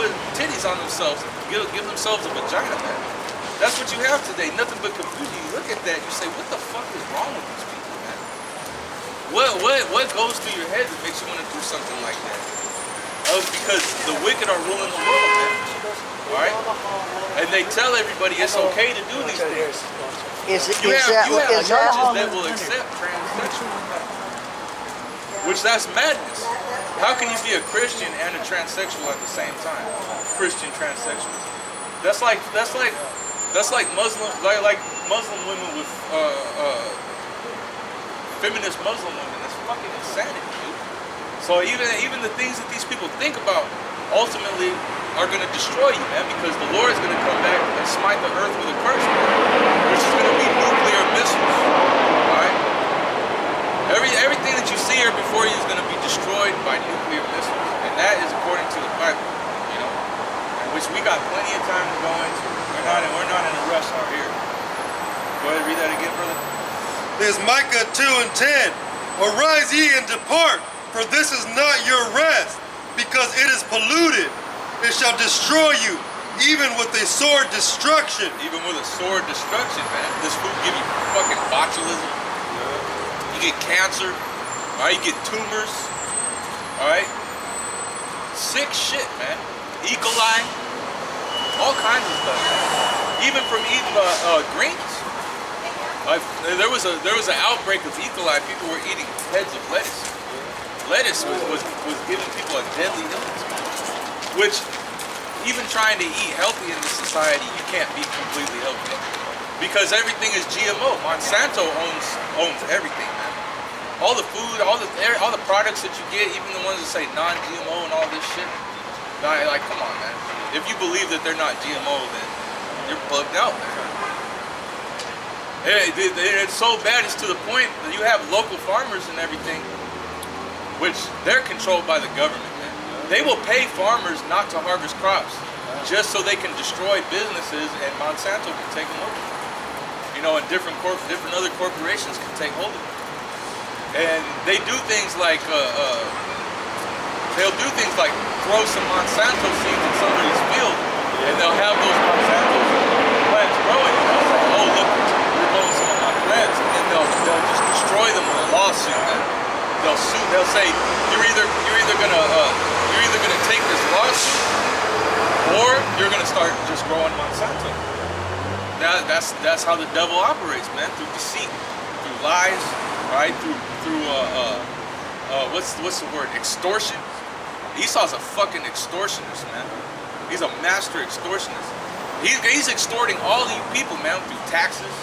put titties on themselves, give themselves a vagina, man. That's what you have today. Nothing but confusion. You look at that, you say, what the fuck is wrong with these people, man? What goes through your head that makes you want to do something like that? Oh, it's because the wicked are ruling the world, man. Alright? And they tell everybody it's okay to do these things. You have churches that will accept transsexual, which that's madness. How can you be a Christian and a transsexual at the same time? Christian transsexuals. That's like Muslim women with feminist Muslim women. That's fucking insanity, dude. So even the things that these people think about ultimately are going to destroy you, man, because the Lord is going to come back and smite the earth with a curse, which is going to be nuclear missiles. All right? Everything that you see here before you is going to be destroyed by nuclear missiles, and that is according to the Bible, you know, which we got plenty of time to go into. We're not in a rush out here. Go ahead and read that again, brother. There's Micah 2:10. Arise ye and depart, for this is not your rest, because it is polluted. It shall destroy you, even with a sword destruction. Even with a sword destruction, man. This food give you fucking botulism. You get cancer. All right, you get tumors. All right. Sick shit, man. E. coli. All kinds of stuff, man. Even from eating greens. There was an outbreak of E. coli. People were eating heads of lettuce. Lettuce was giving people a deadly illness, which even trying to eat healthy in this society, you can't be completely healthy because everything is GMO. Monsanto owns everything, man. All the food, all the products that you get, even the ones that say non-GMO and all this shit. Like, come on, man. If you believe that they're not GMO, then you're plugged out, man. It's so bad. It's to the point that you have local farmers and everything, which they're controlled by the government, man. They will pay farmers not to harvest crops just so they can destroy businesses and Monsanto can take them over. You know, and different other corporations can take hold of it. And they do things like throw some Monsanto seeds in somebody's field, and they'll have those Monsanto plants growing. And they'll say, "Oh, look, we're growing some of my plants," and then they'll just destroy them with a lawsuit. Man. They'll sue. They'll say, "You're either gonna take this lawsuit, or you're gonna start just growing Monsanto." That's how the devil operates, man. Through deceit, through lies, right? Through what's the word? Extortion. Esau's a fucking extortionist, man. He's a master extortionist. He's extorting all you people, man, through taxes.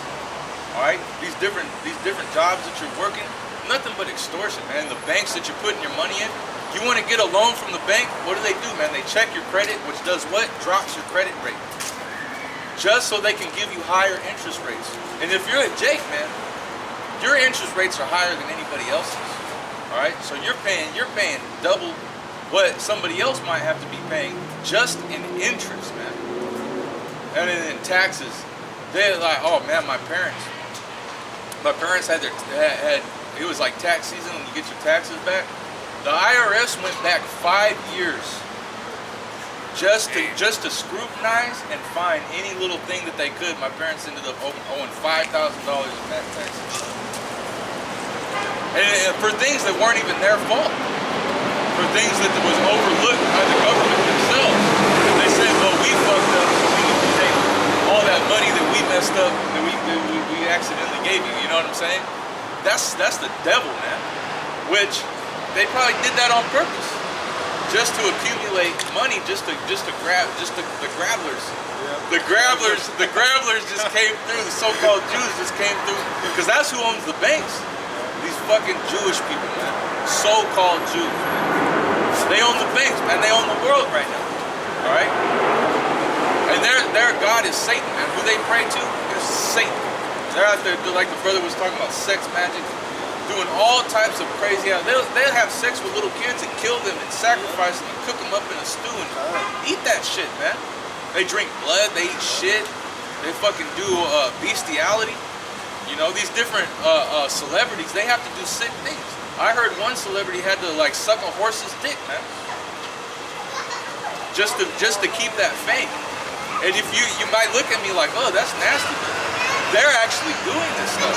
All right, these different jobs that you're working, nothing but extortion, man. The banks that you're putting your money in. You want to get a loan from the bank? What do? Man, they check your credit, which does what? Drops your credit rate, just so they can give you higher interest rates. And if you're a Jake, man, your interest rates are higher than anybody else's. All right, so you're paying double what somebody else might have to be paying just in interest, man. And then in taxes, they're like, oh man, my parents had it was like tax season when you get your taxes back. The IRS went back 5 years just to scrutinize and find any little thing that they could. My parents ended up owing $5,000 in back taxes. And for things that weren't even their fault. For things that was overlooked by the government themselves. They said, well, we fucked up, so we need to take all that money that we messed up, that we accidentally gave you. You know what I'm saying? That's the devil, man. Which they probably did that on purpose, just to accumulate money, just to grab, the grabblers. Yeah. The grabblers just came through. The so-called Jews just came through, because that's who owns the banks. These fucking Jewish people, man. So-called Jews, man. They own the banks, man. They own the world right now. All right? And their God is Satan, man. Who they pray to is Satan. They're out there, like the brother was talking about, sex magic, doing all types of crazy. They'll have sex with little kids and kill them and sacrifice them and cook them up in a stew and eat that shit, man. They drink blood. They eat shit. They fucking do bestiality. You know, these different celebrities, they have to do sick things. I heard one celebrity had to like suck a horse's dick, man. just to keep that fame. And if you might look at me like, oh, that's nasty, but they're actually doing this stuff.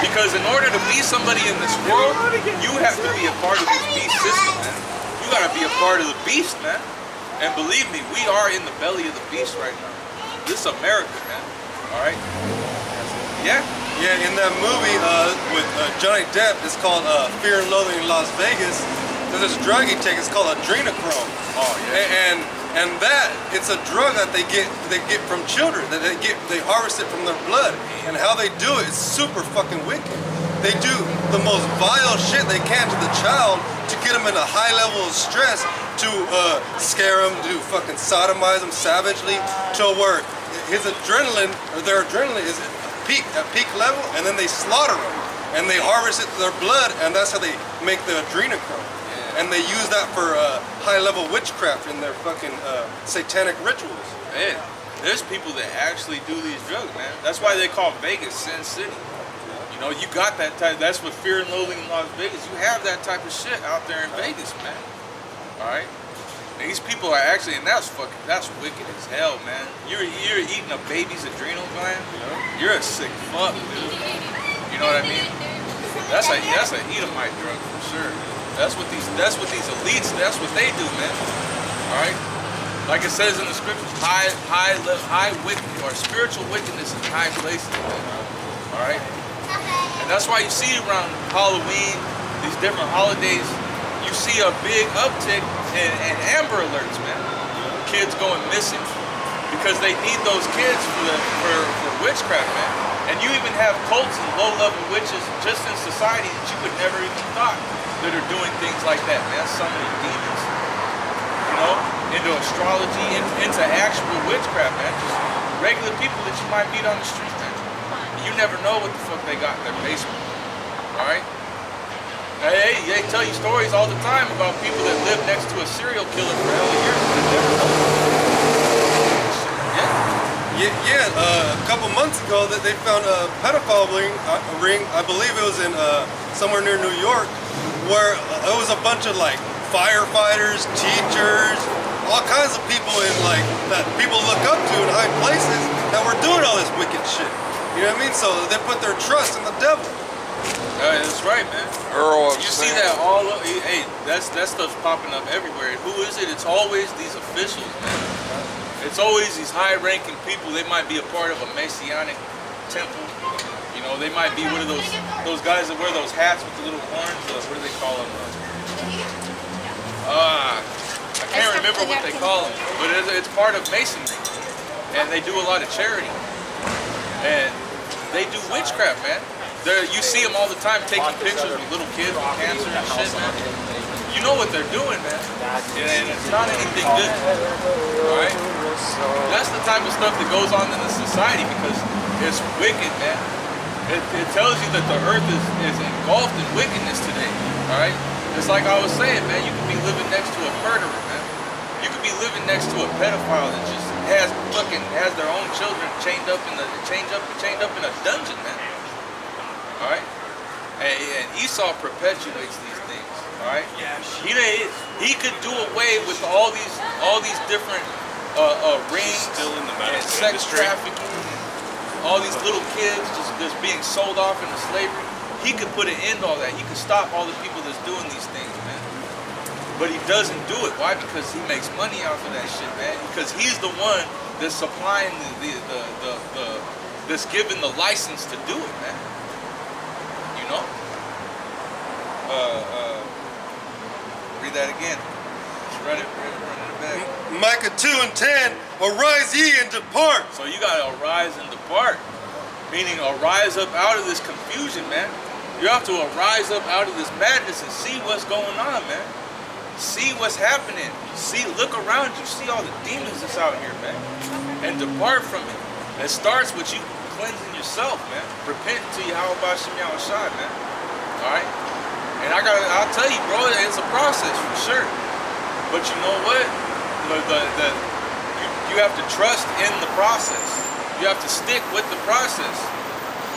Because in order to be somebody in this world, you have to be a part of this beast system, man. You gotta be a part of the beast, man. And believe me, we are in the belly of the beast right now. This is America, man. All right? Yeah. Yeah, in that movie with Johnny Depp, it's called Fear and Loathing in Las Vegas. There's this drug he takes, it's called adrenochrome. Oh yeah. And that, it's a drug that they get from children, that they harvest it from their blood. And how they do it is super fucking wicked. They do the most vile shit they can to the child to get them in a high level of stress, to scare them, to fucking sodomize them savagely, to where his adrenaline, or their adrenaline is at peak level, and then they slaughter them. And they harvest it to their blood, and that's how they make the adrenochrome. And they use that for high-level witchcraft in their fucking satanic rituals. Man, there's people that actually do these drugs, man. That's why they call Vegas Sin City. You know, you got that type. That's what Fear and Loathing in Las Vegas. You have that type of shit out there in Vegas, man. All right. And these people are actually, and that's wicked as hell, man. You're eating a baby's adrenal gland. You're a sick fuck, dude. You know what I mean? That's a Edomite drug for sure. That's what these elites, that's what they do, man. All right? Like it says in the scriptures, high wicked, or spiritual wickedness in high places, man. All right? And that's why you see around Halloween, these different holidays, you see a big uptick in Amber Alerts, man. Kids going missing because they need those kids for witchcraft, man. And you even have cults and low-level witches just in society that you would never even thought that are doing things like that, man. Summoning demons, you know, into astrology, into actual witchcraft, man. Just regular people that you might meet on the street, man. You never know what the fuck they got in their basement. All right? Hey, they tell you stories all the time about people that live next to a serial killer for hell of years and they never know. Yeah, a couple months ago that they found a pedophile ring. I believe it was in somewhere near New York, where it was a bunch of like firefighters, teachers, all kinds of people in like that people look up to in high places that were doing all this wicked shit. You know what I mean? So they put their trust in the devil. That's right, man. You see that all over. Hey, that stuff's popping up everywhere. Who is it? It's always these officials, man. It's always these high-ranking people. They might be a part of a Messianic temple. You know, they might be one of those guys that wear those hats with the little horns. What do they call them? I can't remember what they call them. But it's part of Masonry, and they do a lot of charity. And they do witchcraft, man. You see them all the time taking pictures with little kids with cancer and shit, man. You know what they're doing, man. And it's not anything good. Alright? That's the type of stuff that goes on in the society because it's wicked, man. It tells you that the earth is engulfed in wickedness today. Alright? It's like I was saying, man, you could be living next to a murderer, man. You could be living next to a pedophile that just has their own children chained up in a dungeon, man. Alright? And Esau perpetuates these things. Alright? He could do away with all these different rings and sex trafficking, all these little kids just being sold off into slavery. He could put an end to all that. He could stop all the people that's doing these things, man. But he doesn't do it. Why? Because he makes money off of that shit, man. Because he's the one that's supplying that's given the license to do it, man. You know? Read that again. Just run it back. Micah 2:10, arise ye and depart. So you gotta arise and depart. Meaning arise up out of this confusion, man. You have to arise up out of this madness and see what's going on, man. See what's happening. Look around you. See all the demons that's out here, man. And depart from it. It starts with you cleansing yourself, man. Repent to Yahweh Shem Yahushai, man. Alright? And I'll tell you, bro, it's a process for sure. But you know what? You have to trust in the process. You have to stick with the process.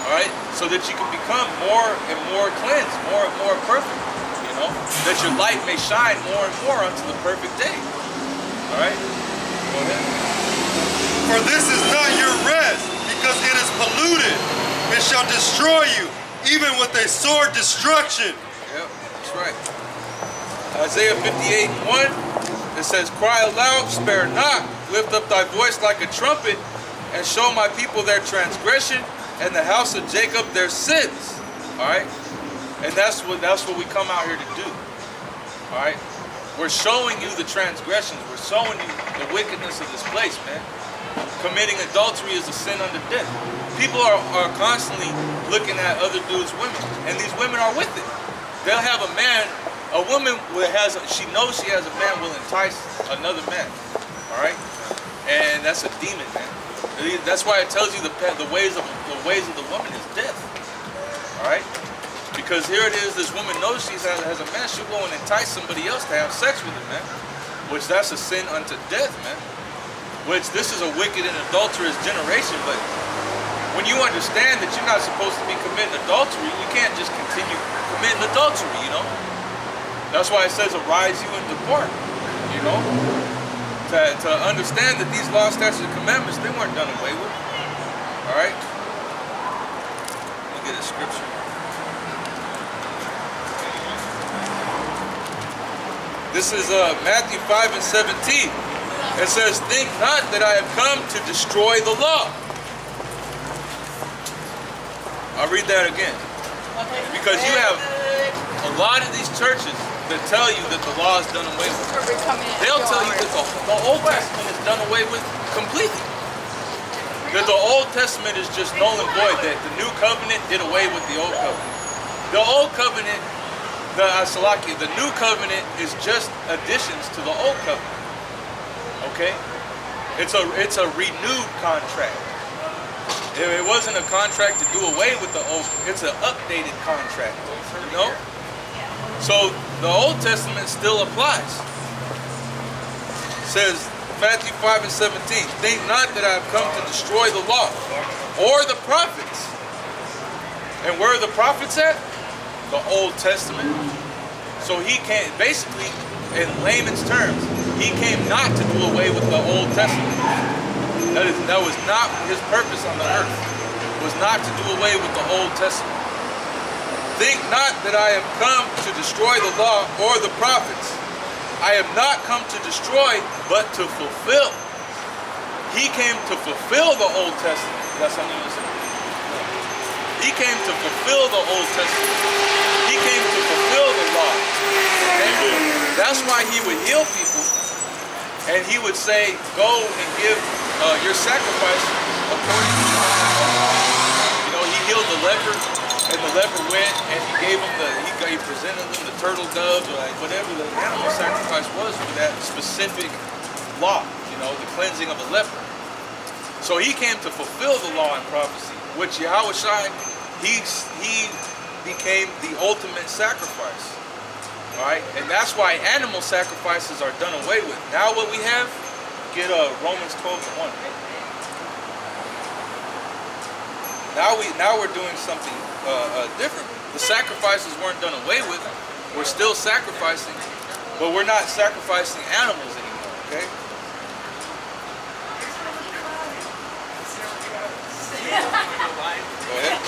Alright? So that you can become more and more cleansed, more and more perfect. You know? That your light may shine more and more unto the perfect day. All right? Go ahead. For this is not your rest, because it is polluted. It shall destroy you, even with a sword destruction. Yep, that's right. Isaiah 58:1, it says, cry aloud, spare not, lift up thy voice like a trumpet, and show my people their transgression, and the house of Jacob their sins. All right? And that's what we come out here to do. All right? We're showing you the transgressions. We're showing you the wickedness of this place, man. Committing adultery is a sin unto death. People are constantly looking at other dudes' women, and these women are with it. They'll have a man, a woman she knows she has a man will entice another man. All right? And that's a demon, man. That's why it tells you the ways of the woman is death. All right? Because here it is, this woman knows she has a man, she'll go and entice somebody else to have sex with him, man. Which that's a sin unto death, man. Which this is a wicked and adulterous generation, but when you understand that you're not supposed to be committing adultery, you can't just continue committing adultery, you know? That's why it says arise you and depart, you know? To understand that these laws, statutes, and commandments, they weren't done away with. All right? Let me get a scripture. This is Matthew 5:17. It says, think not that I have come to destroy the law. I'll read that again. Because you have a lot of these churches that tell you that the law is done away with. They'll tell you that the Old Testament is done away with completely. That the Old Testament is just null and void, that the New Covenant did away with the Old Covenant. The Old Covenant, the New Covenant is just additions to the Old Covenant. Okay? It's a renewed contract. It wasn't a contract to do away with the old, it's an updated contract. You know? So the Old Testament still applies. It says Matthew 5:17, think not that I have come to destroy the law or the prophets. And where are the prophets at? The Old Testament. So he came, basically, in layman's terms, he came not to do away with the Old Testament. That was not his purpose on the earth. Was not to do away with the Old Testament. Think not that I have come to destroy the law or the prophets. I have not come to destroy, but to fulfill. He came to fulfill the Old Testament. That's something to say. He came to fulfill the Old Testament. He came to fulfill the law. And that's why he would heal people. And he would say, go and give your sacrifice according to the law. You know, he healed the leper. And the leper went and he gave him he presented him the turtle doves or like whatever the animal sacrifice was for that specific law, you know, the cleansing of a leper. So he came to fulfill the law and prophecy, which Yahweh Shai, he became the ultimate sacrifice. All right, and that's why animal sacrifices are done away with. Now what we have, get Romans 12:1. Now we're doing something different. The sacrifices weren't done away with. We're still sacrificing, but we're not sacrificing animals anymore, okay? Go ahead.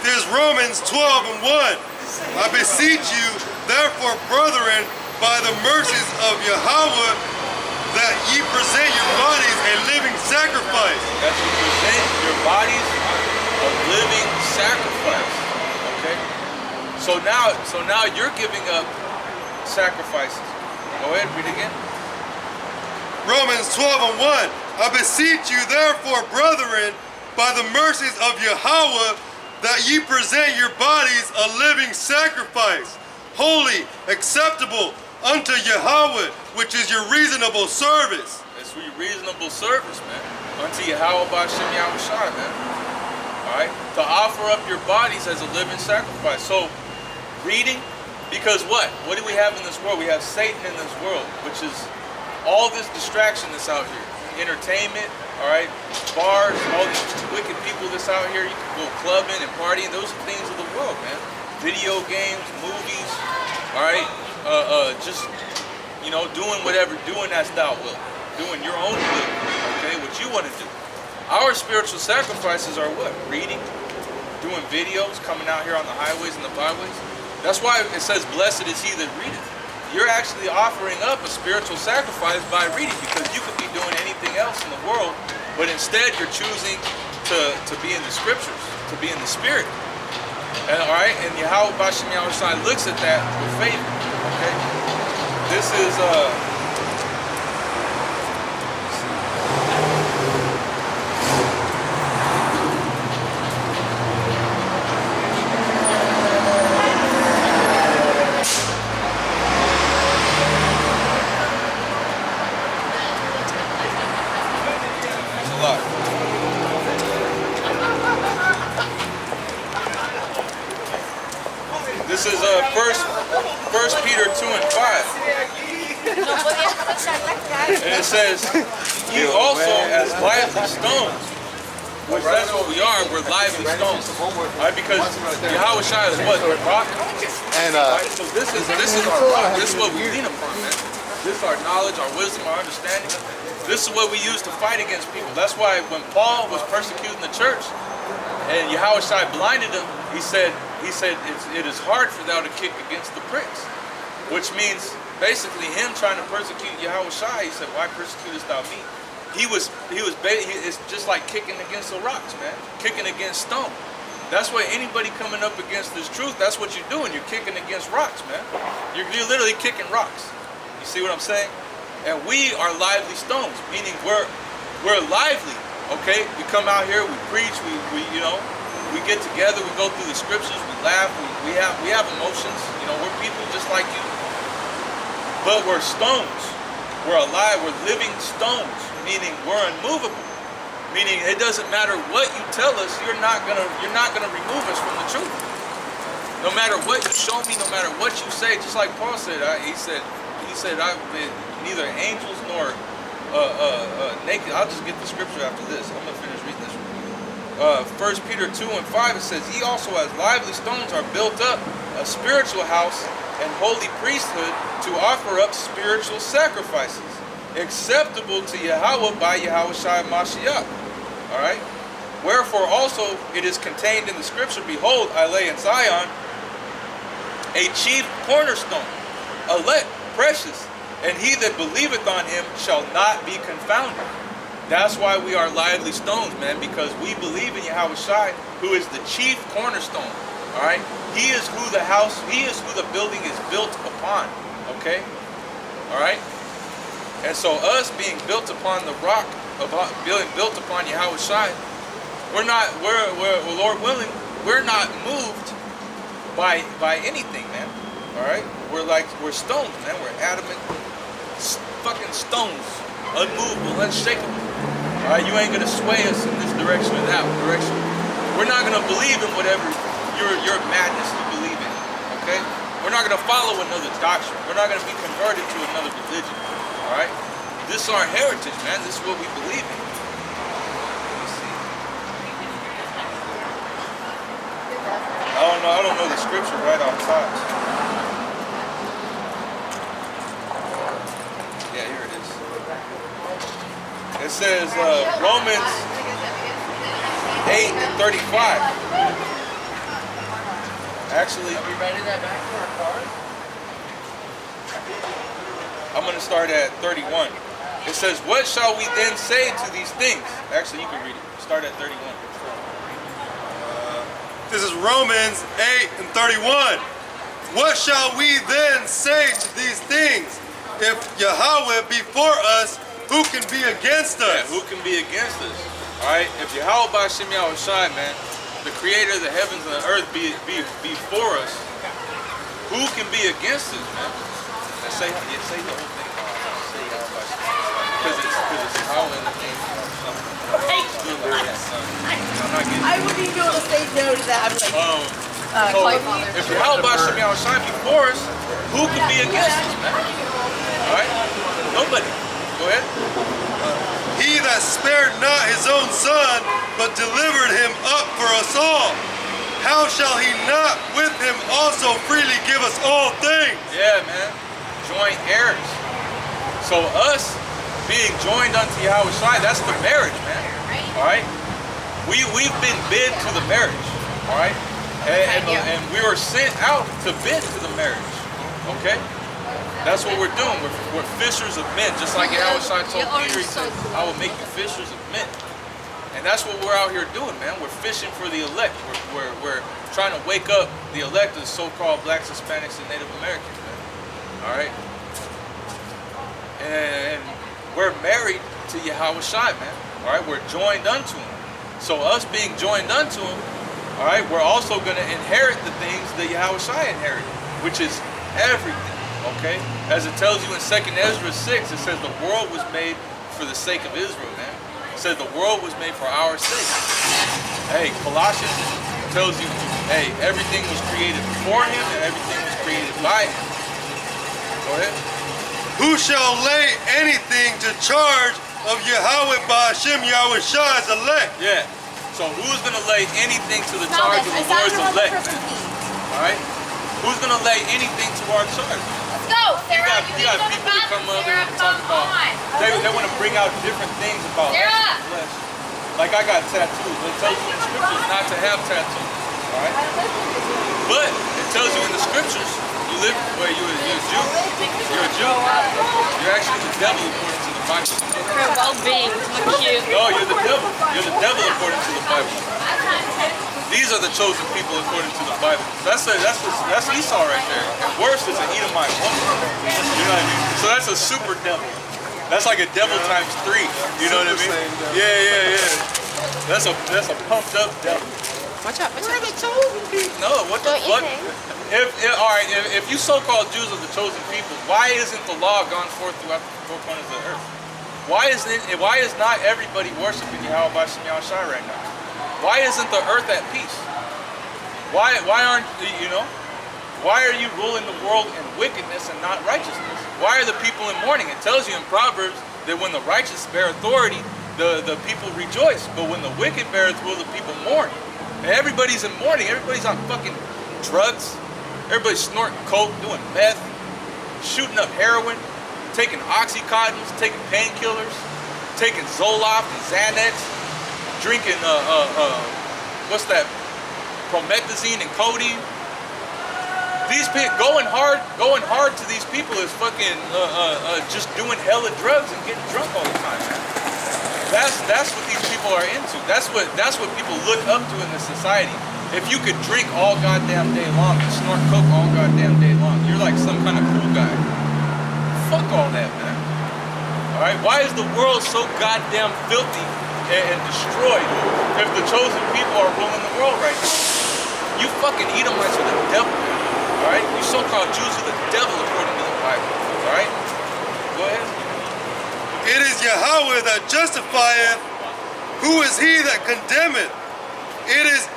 There's Romans 12:1. I beseech you, therefore, brethren, by the mercies of Yahweh, that ye present your bodies a living sacrifice. That you present your bodies a living sacrifice. Okay? So now you're giving up sacrifices. Go ahead, read again. Romans 12:1. I beseech you, therefore, brethren, by the mercies of Yahweh, that ye present your bodies a living sacrifice, holy, acceptable unto Yahweh, which is your reasonable service. It's for your reasonable service, man. Unto Yahweh B'Shem Yahweh Shai, man. Alright? To offer up your bodies as a living sacrifice. So, reading, because what? What do we have in this world? We have Satan in this world, which is all this distraction that's out here. Entertainment, alright? Bars, all these wicked people that's out here. You can go clubbing and partying. Those are things of the world, man. Video games, movies, alright? Just, you know, doing whatever, doing as thou wilt. doing your own will, okay, what you want to do. Our spiritual sacrifices are what? Reading, doing videos, coming out here on the highways and the byways. That's why it says, blessed is he that readeth. You're actually offering up a spiritual sacrifice by reading, because you could be doing anything else in the world, but instead you're choosing to be in the scriptures, to be in the spirit. And, all right, and Yahweh Bashem Yahushai looks at that with favor. Okay, this is a lot. This is First Peter 2:5. And it says, ye also as lively stones, which that's what we are, we're lively stones. Right? Because Yahweh Shai is what? Rock. And Right? So this is our rock. This is what we lean upon, man. This is our knowledge, our wisdom, our understanding. This is what we use to fight against people. That's why when Paul was persecuting the church and Yahweh Shai blinded him, he said it is hard for thou to kick against the pricks. Which means basically him trying to persecute Yahweh Shai. He said, why persecutest thou me? It's just like kicking against the rocks, man. Kicking against stone. That's why anybody coming up against this truth, that's what you're doing. You're kicking against rocks, man. You're literally kicking rocks. You see what I'm saying? And we are lively stones, meaning we're lively. Okay? We come out here, we preach, we get together, we go through the scriptures, we laugh, we have emotions. We're people just like you. But we're stones. We're alive, we're living stones, meaning we're unmovable. Meaning it doesn't matter what you tell us, you're not gonna remove us from the truth. No matter what you show me, no matter what you say, just like Paul said, he said I've been neither angels nor naked. I'll just get the scripture after this. I'm gonna finish reading this. 1 Peter 2:5, it says, ye also as lively stones are built up a spiritual house and holy priesthood to offer up spiritual sacrifices, acceptable to Yahweh by Yahweh Shai Mashiach. Alright? Wherefore also it is contained in the scripture, behold, I lay in Zion a chief cornerstone, elect, precious, and he that believeth on him shall not be confounded. That's why we are lively stones, man, because we believe in Yahweh Shai, who is the chief cornerstone. Alright? He is who the building is built upon. Okay? Alright? And so us being built upon the rock, being built upon Yahweh Shai, we're Lord willing, we're not moved by anything, man. Alright? We're stones, man. We're adamant fucking stones. Unmovable, unshakable. Alright? You ain't gonna sway us in this direction or that direction. We're not gonna believe in whatever your madness you believe in. Okay? We're not gonna follow another doctrine. We're not gonna be converted to another religion. Alright? This is our heritage, man. This is what we believe in. I don't know the scripture right off top. Yeah, here it is. It says Romans 8:35. Actually, Are we writing that back to our car? I'm going to start at 31. It says, what shall we then say to these things? Actually, you can read it. Start at 31. This is Romans 8:31. What shall we then say to these things? If Yahweh be for us, who can be against us? Yeah, who can be against us? Alright, if Yahweh Bashem Yahushai, man, the creator of the heavens and the earth be for us, who can be against us, man? Let's say the whole thing. Say Yahweh Bashem Yahushai. Because it's Yahweh in the name. I wouldn't even be able to say no to that. I'm like, So if Yahweh Bashem Yahushai be for us, who can be against us, man? Alright? Nobody. Go ahead. He that spared not his own son, but delivered him up for us all, how shall he not with him also freely give us all things? Yeah, man. Joint heirs. So us being joined unto Yahweh Shai, that's the marriage, man. All right? We've been bid to the marriage, all right? And we were sent out to bid to the marriage, okay? That's what we're doing. We're fishers of men, just like Yahweh Shai told Peter, he said, I will make you fishers of men. And that's what we're out here doing, man. We're fishing for the elect. We're trying to wake up the elect of so-called blacks, Hispanics, and Native Americans, man. All right? And we're married to Yahweh Shai, man. All right? We're joined unto him. So us being joined unto him, all right, we're also going to inherit the things that Yahweh Shai inherited, which is everything, okay? As it tells you in 2nd Ezra 6, it says the world was made for the sake of Israel, man. It says the world was made for our sake. Hey, Colossians tells you, hey, everything was created for him and everything was created by him. Go ahead. Who shall lay anything to charge of Yahweh Ba'ashem Yahweh Shai's elect? Yeah. So who's going to lay anything to the charge of the Lord's elect, man? All right? Who's going to lay anything to our charge? Let's go, Sarah. You got people that come up and talk about, they want to bring out different things about flesh. Like I got tattoos. It tells you in the scriptures not to have tattoos. All right? But it tells you in the scriptures, you live where you're a Jew. You're a Jew. You're actually the devil according to the Bible. For well-being, look cute. No, you're the devil. You're the devil according to the Bible. These are the chosen people according to the Bible. That's Esau right there. And worse is an Edomite woman. You know what I mean? So that's a super devil. That's like a devil times 3. You know what I mean? Yeah. That's a pumped up devil. Watch out. We're the chosen people. No, what the fuck? If you so-called Jews are the chosen people, why isn't the law gone forth throughout the four corners of the earth? Why is not everybody worshiping Yahweh Ba'ashem Yahweh Shai right now? Why isn't the earth at peace? Why aren't why are you ruling the world in wickedness and not righteousness? Why are the people in mourning? It tells you in Proverbs that when the righteous bear authority, the people rejoice. But when the wicked beareth rule, the people mourn. And everybody's in mourning. Everybody's on fucking drugs. Everybody's snorting coke, doing meth, shooting up heroin, taking Oxycontins, taking painkillers, taking Zoloft and Xanax, drinking what's that? Promethazine and codeine. These people going hard to these people is fucking just doing hella drugs and getting drunk all the time, man. That's what these people are into. That's what people look up to in this society. If you could drink all goddamn day long and snort coke all goddamn day long, you're like some kind of cool guy. Fuck all that, man. All right, why is the world so goddamn filthy and destroyed if the chosen people are ruling the world right now? You fucking Edomites are the devil. All right, you so-called Jews are the devil according to the Bible. All right, go ahead. It is Yahweh that justifieth. Who is he that condemneth? It is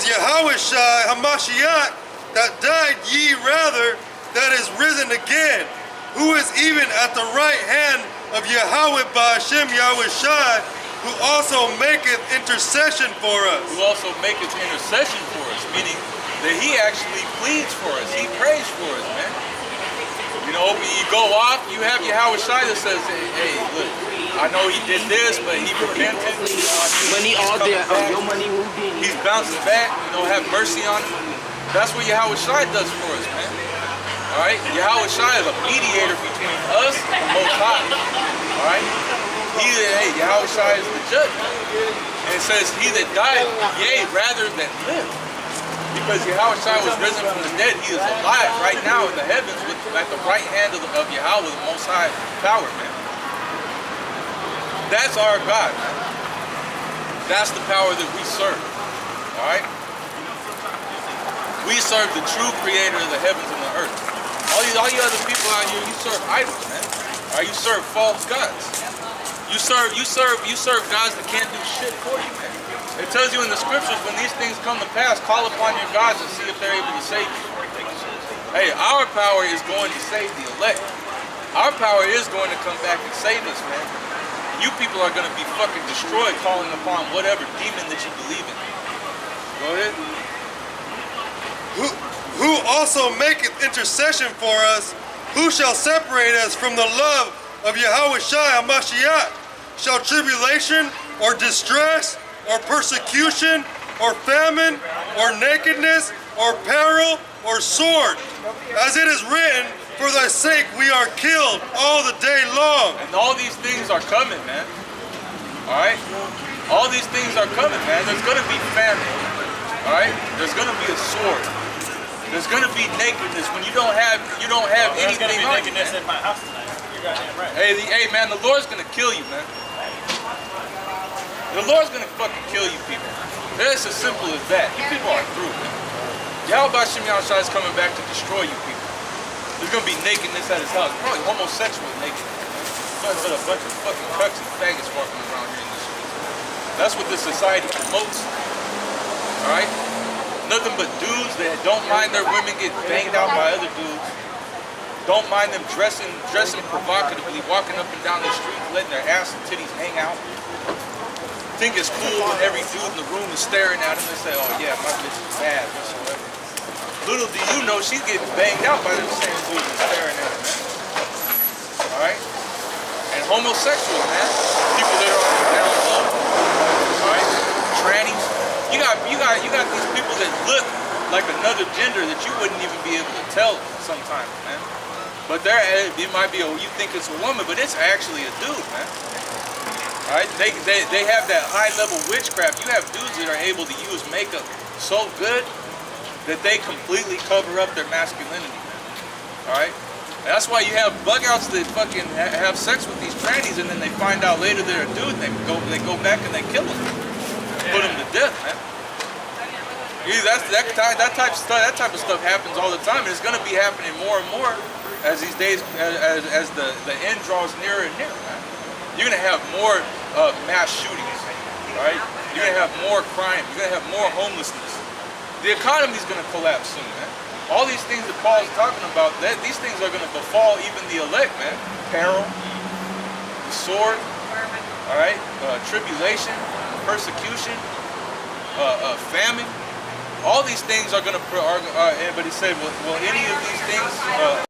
Yahweh Shai Hamashiach that died ye rather, that is risen again, who is even at the right hand of Yahweh Ba'ashem Yahweh Shai, who also maketh intercession for us. Who also maketh intercession for us, meaning that he actually pleads for us. He prays for us, man. You know, you go off, you have Yahweh Shai that says, hey, look, I know he did this, but he repented. Money all there. Your money will be. He's bouncing back, have mercy on him. That's what Yahweh Shai does for us, man. All right? Yahweh Shai is a mediator between us and the Most High. All right? Yahweh Shai is the judge. And it says, he that died, yea, rather than live. Because Yahweh Shai was risen from the dead, he is alive right now in the heavens at the right hand of Yahweh, the Most High power, man. That's our God, man. That's the power that we serve. All right? We serve the true creator of the heavens and the earth. All you other people out here, you serve idols, man. Or you serve false gods. You serve gods that can't do shit for you, man. It tells you in the scriptures, when these things come to pass, call upon your gods and see if they're able to save you. Hey, our power is going to save the elect. Our power is going to come back and save us, man. You people are going to be fucking destroyed calling upon whatever demon that you believe in. Go ahead. Who also maketh intercession for us? Who shall separate us from the love of Yahweh Shai HaMashiach shall tribulation or distress or persecution or famine or nakedness or peril or sword. As it is written, for thy sake we are killed all the day long. And all these things are coming, man. Alright? All these things are coming, man. There's gonna be famine. Alright? There's gonna be a sword. There's gonna be nakedness when you don't have anything There's gonna be on nakedness you, in my house tonight. You're goddamn right. hey, man, the Lord's gonna kill you, man. The Lord's gonna fucking kill you people. It's as simple as that. You people are through, man. Yahweh Shem Yahushua is coming back to destroy you people. There's gonna be nakedness at his house. Probably homosexual nakedness. There's a bunch of fucking cucks and faggots walking around here in the streets. That's what this society promotes. Alright? Nothing but dudes that don't mind their women get banged out by other dudes. Don't mind them dressing provocatively, walking up and down the street, letting their ass and titties hang out. Think it's cool when every dude in the room is staring at them and say, oh yeah, my bitch is bad, whatsoever. Little do you know, she's getting banged out by them same dudes staring at her, man. Alright? And homosexuals, man. People that are on the down low. Alright? Trannies. You got these people that look like another gender that you wouldn't even be able to tell sometimes, man. But it might be, you think it's a woman, but it's actually a dude, man. Alright? They have that high level witchcraft. You have dudes that are able to use makeup so good that they completely cover up their masculinity, man. Alright? That's why you have bug outs that fucking have sex with these trannies and then they find out later they're a dude and they go back and they kill them. Put them to death, man. That type of stuff happens all the time, and it's gonna be happening more and more as these days, as the end draws nearer and nearer, man. You're gonna have more mass shootings, right? You're gonna have more crime. You're gonna have more homelessness. The economy's gonna collapse soon, man. All these things that Paul's talking about, these things are gonna befall even the elect, man. Peril, the sword, all right, tribulation, persecution, famine. All these things are gonna. Everybody said, will any of these things